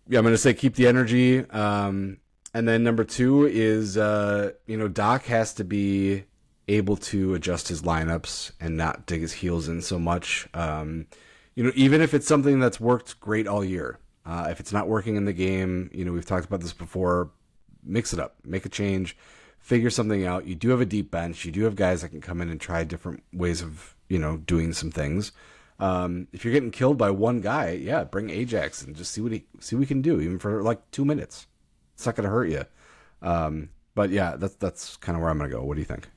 S2: yeah, I'm going to say keep the energy. And then number 2 is, Doc has to be able to adjust his lineups and not dig his heels in so much. Even if it's something that's worked great all year, if it's not working in the game, we've talked about this before, mix it up, make a change, figure something out. You do have a deep bench. You do have guys that can come in and try different ways of, doing some things. If you're getting killed by one guy, yeah, bring Ajax and just see what he can do, even for like 2 minutes. It's not going to hurt you. But yeah, that's kind of where I'm going to go. What do you think?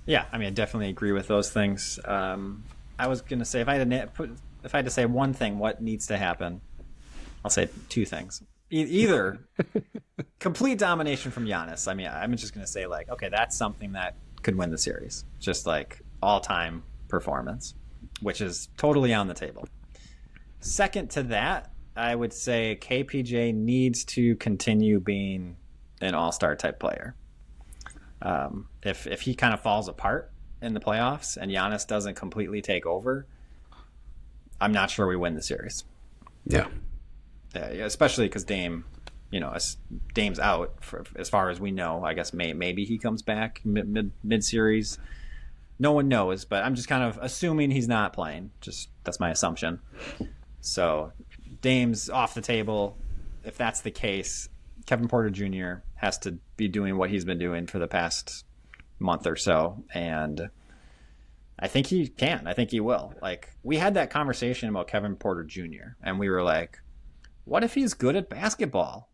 S1: Yeah, I definitely agree with those things. I was going to say if I had to say one thing, what needs to happen, I'll say 2 things. Either complete domination from Giannis. I'm just going to say like, okay, that's something that could win the series. Just like all-time performance, which is totally on the table. Second to that, I would say KPJ needs to continue being an all-star type player. If he kind of falls apart in the playoffs and Giannis doesn't completely take over, I'm not sure we win the series.
S2: Yeah.
S1: Especially because Dame's out for, as far as we know. I guess maybe he comes back mid series. No one knows, but I'm just kind of assuming he's not playing. Just that's my assumption. So Dame's off the table. If that's the case, Kevin Porter Jr. has to be doing what he's been doing for the past month or so, and I think he can. I think he will. Like, we had that conversation about Kevin Porter Jr., and we were like, what if he's good at basketball?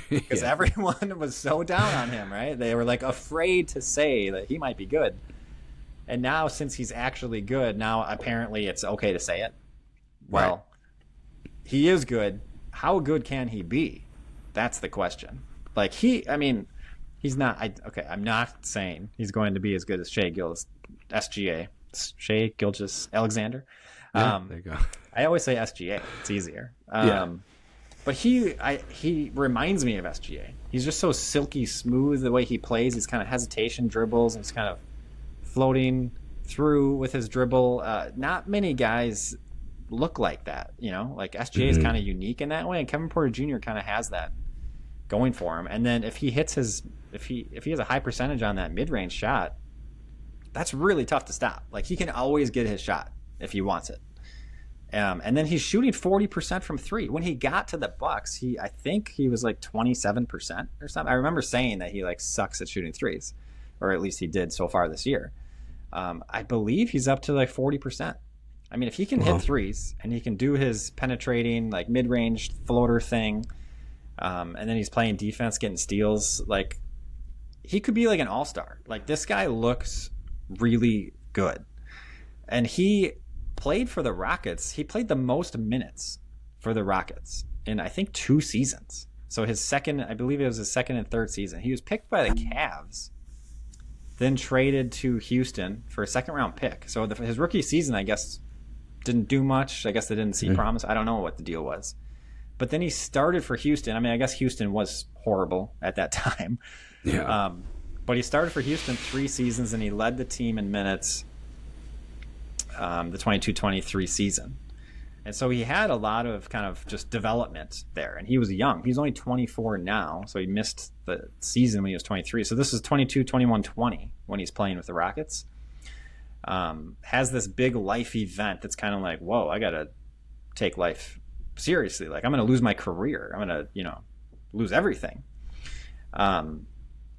S1: Because everyone was so down on him, right? They were like afraid to say that he might be good. And now, since he's actually good, now apparently it's okay to say it. Well, he is good. How good can he be? That's the question. Like, he's not. I'm not saying he's going to be as good as Shai Gilgeous-Alexander.
S2: There you go.
S1: I always say SGA. It's easier. But he reminds me of SGA. He's just so silky smooth the way he plays. He's kind of hesitation dribbles and he's kind of floating through with his dribble. Not many guys look like that, like SGA is kind of unique in that way, and Kevin Porter Jr. kind of has that going for him. And then if he has a high percentage on that mid-range shot, that's really tough to stop. Like, he can always get his shot if he wants it. And then he's shooting 40% from 3. When he got to the Bucks, I think he was like 27% or something. I remember saying that he like sucks at shooting threes, or at least he did so far this year. I believe he's up to like 40%. If he can hit threes and he can do his penetrating, like mid-range floater thing, and then he's playing defense, getting steals, like, he could be like an all-star. Like, this guy looks really good. And he played for the Rockets. He played the most minutes for the Rockets in, I think, 2 seasons. So his second, I believe it was his second and third season. He was picked by the Cavs, then traded to Houston for a second-round pick. So his rookie season, I guess, didn't do much. I guess they didn't see promise. I don't know what the deal was. But then he started for Houston. I mean, I guess Houston was horrible at that time.
S2: Yeah.
S1: But he started for Houston 3 seasons, and he led the team in minutes the 22-23 season. And so he had a lot of kind of just development there. And he was young. He's only 24 now, so he missed the season when he was 23. So this is 22, 21, 20 when he's playing with the Rockets. Has this big life event that's kind of like, whoa, I got to take life seriously. Like, I'm going to lose my career. I'm going to, lose everything.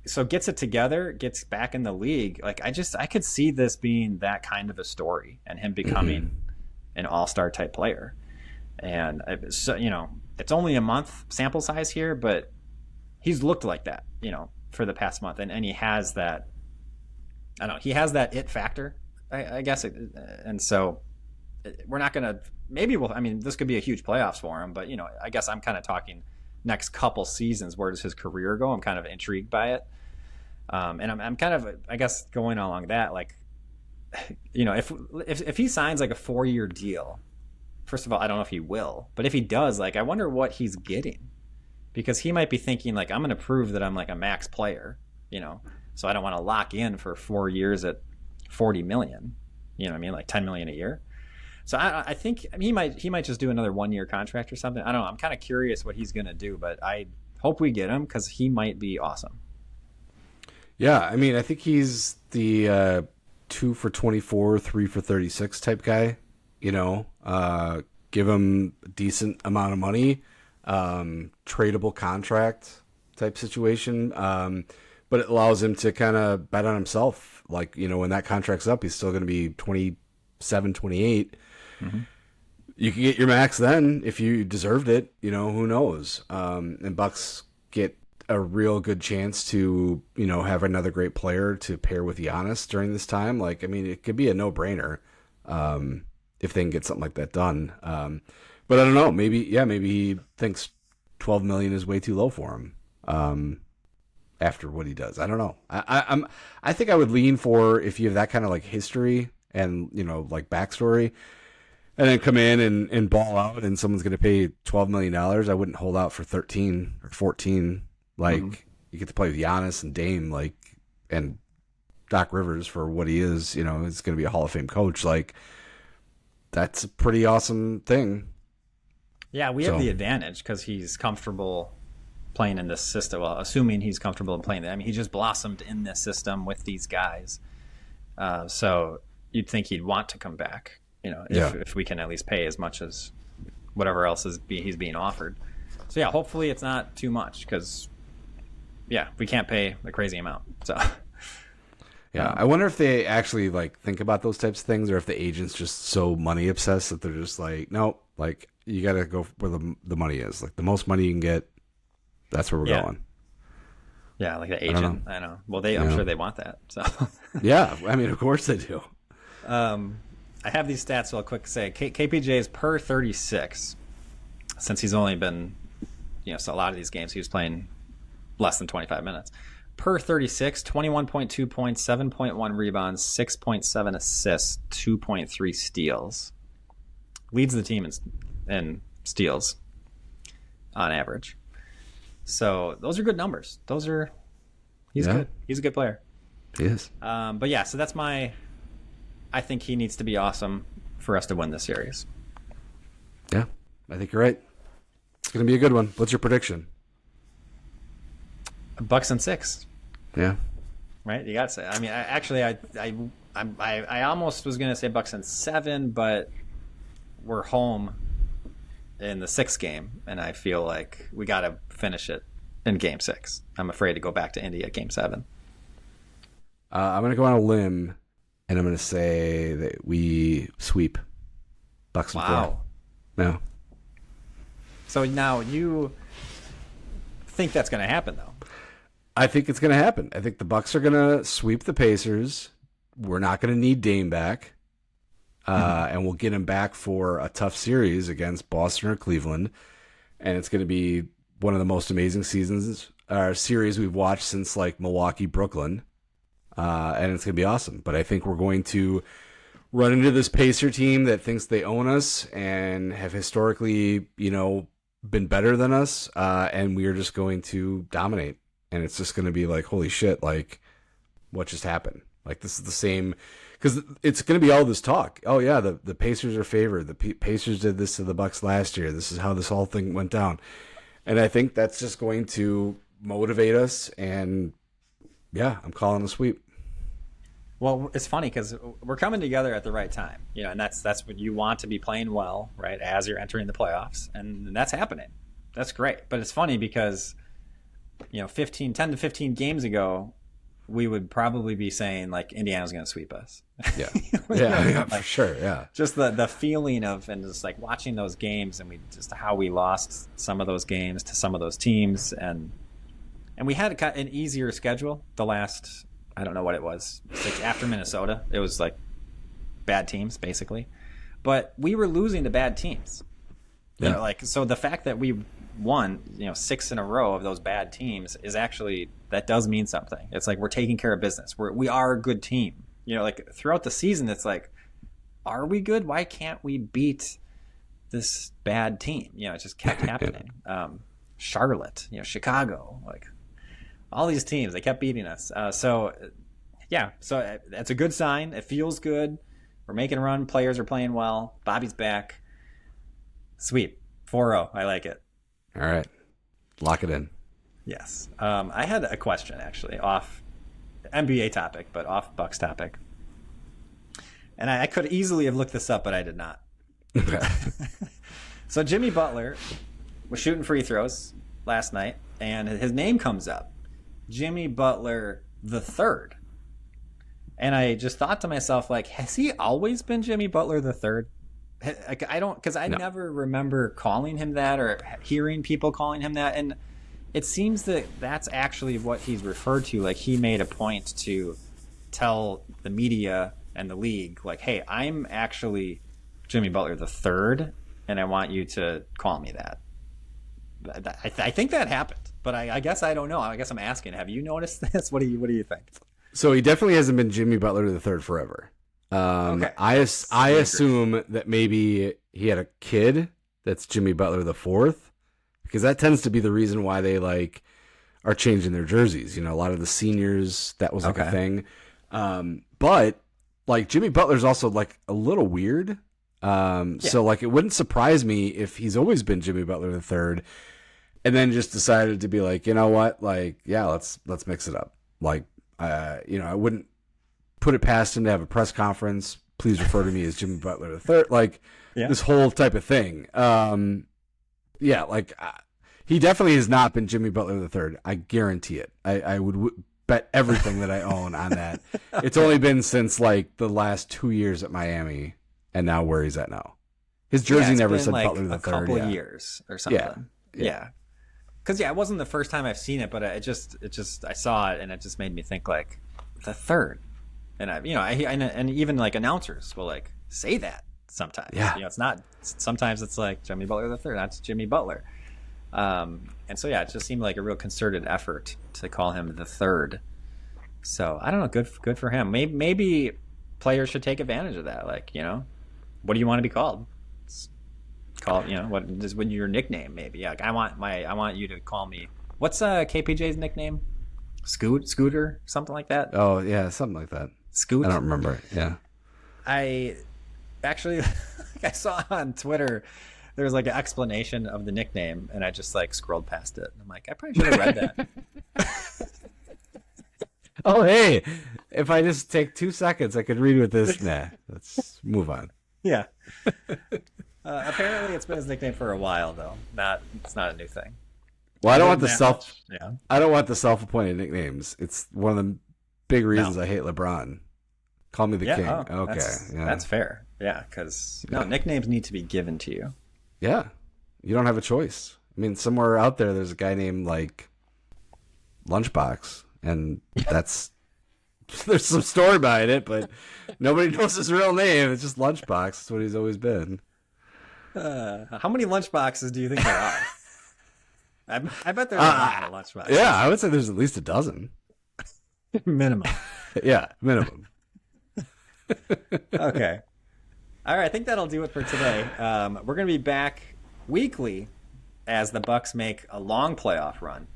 S1: So gets it together, gets back in the league. Like, I could see this being that kind of a story and him becoming an all-star type player. And so, it's only a month sample size here, but he's looked like that, for the past month. And he has that, I don't know, he has that it factor, I guess. And so we're not going to, this could be a huge playoffs for him, but, I guess I'm kind of talking next couple seasons. Where does his career go? I'm kind of intrigued by it. And I'm kind of, I guess, going along that, like, if he signs like a 4-year deal, first of all, I don't know if he will, but if he does, like, I wonder what he's getting, because he might be thinking, like, I'm going to prove that I'm like a max player, so I don't want to lock in for 4 years at $40 million, like $10 million a year. So I think he might just do another 1-year contract or something. I don't know. I'm kind of curious what he's going to do, but I hope we get him because he might be awesome.
S2: Yeah, I think he's the 2 for 24, 3 for 36 type guy. Give him a decent amount of money, tradable contract type situation. But it allows him to kind of bet on himself. Like, when that contract's up, he's still going to be 27, 28. Mm-hmm. You can get your max then if you deserved it. Who knows? And Bucks get a real good chance to, have another great player to pair with Giannis during this time. Like, it could be a no-brainer if they can get something like that done. But I don't know. Maybe he thinks $12 million is way too low for him after what he does. I don't know. I think I would lean for, if you have that kind of like history and, like backstory, and then come in and ball out and someone's going to pay $12 million, I wouldn't hold out for 13 or 14. Like, you get to play with Giannis and Dame, like, and Doc Rivers for what he is, he's going to be a Hall of Fame coach. Like, that's a pretty awesome thing.
S1: Yeah, we have the advantage because he's comfortable playing in this system. Well, assuming he's comfortable in playing that. He just blossomed in this system with these guys. So you'd think he'd want to come back, if we can at least pay as much as whatever else he's being offered. So, yeah, hopefully it's not too much because, we can't pay a crazy amount. So,
S2: yeah, I wonder if they actually like think about those types of things, or if the agent's just so money obsessed that they're just like, no, like, you got to go where the money is. Like, the most money you can get, that's where we're going.
S1: Yeah, like the agent. I know. Well, I'm sure they want that. So.
S2: Yeah, of course they do.
S1: I have these stats real quick. Say KPJ is per 36, since he's only been, so a lot of these games he was playing less than 25 minutes. Per 36, 21.2 points, 7.1 rebounds, 6.7 assists, 2.3 steals. Leads the team in steals on average. So those are good numbers. He's good. He's a good player.
S2: He is.
S1: But yeah, so that's I think he needs to be awesome for us to win this series.
S2: Yeah, I think you're right. It's going to be a good one. What's your prediction?
S1: Bucks in 6.
S2: Yeah.
S1: Right? You got to say. I almost was going to say Bucks in 7, but we're home in the 6th game, and I feel like we got to finish it in Game 6. I'm afraid to go back to Indy at Game 7.
S2: I'm going to go on a limb, and I'm going to say that we sweep Bucks in 4. No.
S1: So now you think that's going to happen, though?
S2: I think it's going to happen. I think the Bucks are going to sweep the Pacers. We're not going to need Dame back. and we'll get him back for a tough series against Boston or Cleveland, and it's going to be one of the most amazing series we've watched since like Milwaukee, Brooklyn, and it's going to be awesome. But I think we're going to run into this Pacer team that thinks they own us and have historically, been better than us, and we are just going to dominate. And it's just going to be like, holy shit, like, what just happened? Like, this is the same, because it's going to be all this talk. Oh, yeah, the Pacers are favored. The Pacers did this to the Bucks last year. This is how this whole thing went down. And I think that's just going to motivate us. And, yeah, I'm calling a sweep.
S1: Well, it's funny because we're coming together at the right time, and that's what you want to be playing well, right, as you're entering the playoffs, and that's happening. That's great. But it's funny because, 10 to 15 games ago, we would probably be saying, like, Indiana's going to sweep us.
S2: Yeah. Yeah, for sure, yeah.
S1: Just the feeling of, and just, like, watching those games and just how we lost some of those games to some of those teams. And we had an easier schedule the last, I don't know what it was, after Minnesota. It was, like, bad teams, basically. But we were losing to bad teams.
S2: Yeah.
S1: So the fact that we won, 6 in a row of those bad teams is actually, that does mean something. It's like we're taking care of business. We are a good team. Like throughout the season, it's like, are we good? Why can't we beat this bad team? It just kept happening. Charlotte, Chicago, like all these teams, they kept beating us. So that's a good sign. It feels good. We're making a run. Players are playing well. Bobby's back. Sweet. 4-0. I like it.
S2: All right. Lock it in.
S1: Yes. I had a question, actually, off NBA topic, but off Bucks topic. And I could easily have looked this up, but I did not.
S2: Okay.
S1: So Jimmy Butler was shooting free throws last night, and his name comes up. Jimmy Butler the third. And I just thought to myself, like, has he always been Jimmy Butler the third? I don't, because I never remember calling him that or hearing people calling him that. And it seems that that's actually what he's referred to. Like, he made a point to tell the media and the league, like, hey, I'm actually Jimmy Butler the third, and I want you to call me that. I think that happened, but I guess I don't know. I guess I'm asking, have you noticed this? What do you think?
S2: So he definitely hasn't been Jimmy Butler the third forever.
S1: Okay.
S2: I assume that maybe he had a kid that's Jimmy Butler the fourth, because that tends to be the reason why they like are changing their jerseys. A lot of the seniors, that was like a thing. But like Jimmy Butler's also like a little weird. So like it wouldn't surprise me if he's always been Jimmy Butler the third, and then just decided to be like, you know what, like, yeah, let's mix it up. Like, I wouldn't put it past him to have a press conference. Please refer to me as Jimmy Butler the third. Like this whole type of thing. He definitely has not been Jimmy Butler the third. I guarantee it. I would bet everything that I own on that. It's only been since like the last 2 years at Miami, and now where he's at now. His jersey never said
S1: like
S2: Butler the third.
S1: A couple years or something. Yeah. Because it wasn't the first time I've seen it, but I saw it and it just made me think like the third. And and even like announcers will like say that sometimes.
S2: Yeah.
S1: It's not. Sometimes it's like Jimmy Butler the third. That's Jimmy Butler. And so it just seemed like a real concerted effort to call him the third. So I don't know. Good for him. Maybe players should take advantage of that. Like, what do you want to be called? What is your nickname? Maybe. Like I want you to call me. What's KPJ's nickname? Scooter, something like that.
S2: Oh yeah, something like that.
S1: Scoot.
S2: I don't remember. Yeah.
S1: I actually I saw on Twitter there was like an explanation of the nickname, and I just like scrolled past it. I'm like, I probably should have read that.
S2: Oh hey, if I just take 2 seconds, I could read what this. Nah, let's move on.
S1: Yeah. Apparently, it's been his nickname for a while, though. It's not a new thing.
S2: Well, I don't want the self-appointed nicknames. It's one of the big reasons I hate LeBron. Call me the king. Okay,
S1: that's fair. Yeah, because nicknames need to be given to you.
S2: Yeah, you don't have a choice. I mean, somewhere out there's a guy named like Lunchbox, and that's There's some story behind it, but nobody knows his real name. It's just Lunchbox. That's what he's always been.
S1: How many lunchboxes do you think there are? I bet there's a lot of lunchboxes.
S2: Yeah, I would say there's at least a dozen.
S1: Minimum.
S2: Yeah, minimum.
S1: Okay. All right, I think that'll do it for today. We're going to be back weekly as the Bucks make a long playoff run,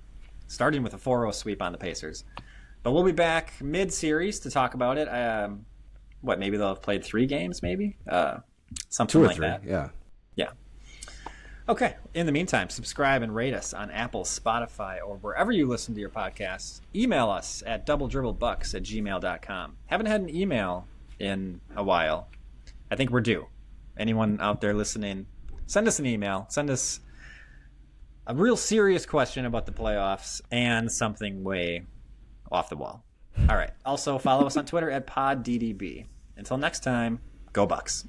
S1: starting with a 4-0 sweep on the Pacers. But we'll be back mid-series to talk about it. Maybe they'll have played 3 games, maybe? Something
S2: 2 or
S1: like
S2: 3,
S1: that.
S2: yeah.
S1: Yeah. Okay. In the meantime, subscribe and rate us on Apple, Spotify, or wherever you listen to your podcasts. Email us at doubledribblebucks@gmail.com. Haven't had an email in a while. I think we're due. Anyone out there listening, send us an email. Send us a real serious question about the playoffs and something way off the wall. All right. Also, follow us on Twitter at PodDDB. Until next time, go Bucks.